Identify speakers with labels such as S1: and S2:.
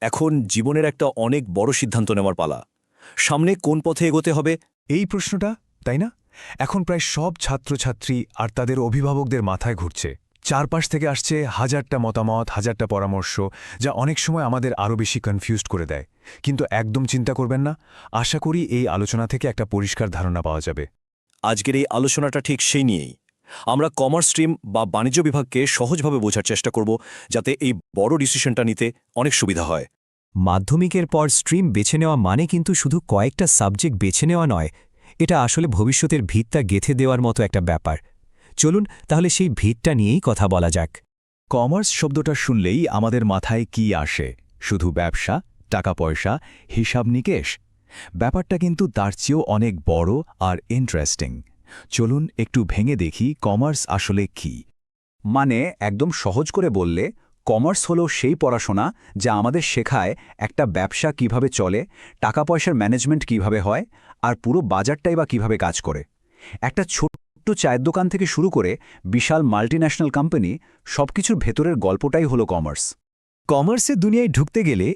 S1: এখন জীবনের একটা অনেক বড় সিদ্ধান্ত নেওয়ার পালা। সামনে কোন পথে এগোতে হবে?
S2: এই প্রশ্নটা, তাই না, এখন প্রায় সব ছাত্রছাত্রী আর তাদের অভিভাবকদের মাথায় ঘুরছে। চারপাশ থেকে আসছে হাজারটা মতামত, হাজারটা পরামর্শ, যা অনেক সময় আমাদের আরও বেশি কনফিউজড করে দেয়। কিন্তু একদম চিন্তা করবেন না, আশা করি এই আলোচনা থেকে একটা পরিষ্কার ধারণা পাওয়া যাবে।
S1: আজকের এই আলোচনাটা ঠিক সেই নিয়েই। আমরা কমার্স স্ট্রিম বা বাণিজ্য বিভাগকে সহজভাবে বোঝার চেষ্টা করব, যাতে এই বড় ডিসিশনটা নিতে অনেক সুবিধা হয়।
S3: মাধ্যমিকের পর স্ট্রিম বেছে নেওয়া মানে কিন্তু শুধু কয়েকটা সাবজেক্ট বেছে নেওয়া নয়, এটা আসলে ভবিষ্যতের ভিতটা গেঁথে দেওয়ার মতো একটা ব্যাপার। চলুন তাহলে সেই ভিতটা নিয়েই কথা বলা যাক।
S4: কমার্স শব্দটা শুনলেই আমাদের মাথায় কি আসে? শুধু ব্যবসা, টাকা পয়সা, হিসাব নিকেশ? ব্যাপারটা কিন্তু তার চেয়েও অনেক বড় আর ইন্টারেস্টিং। চলুন একটু ভেঙে দেখি কমার্স আসলে কি।
S5: মানে একদম সহজ করে বললে, কমার্স হলো সেই পড়াশোনা যা আমাদের শেখায় একটা ব্যবসা কিভাবে চলে, টাকা পয়সার ম্যানেজমেন্ট কিভাবে হয়, আর পুরো বাজারটাই বা কিভাবে কাজ করে। একটা ছোট্ট চায়ের দোকান থেকে শুরু করে বিশাল মাল্টিন্যাশনাল কোম্পানি, সবকিছুর ভেতরের গল্পটাই হলো কমার্স।
S3: কমার্সের দুনিয়ায় ঢুকতে গেলে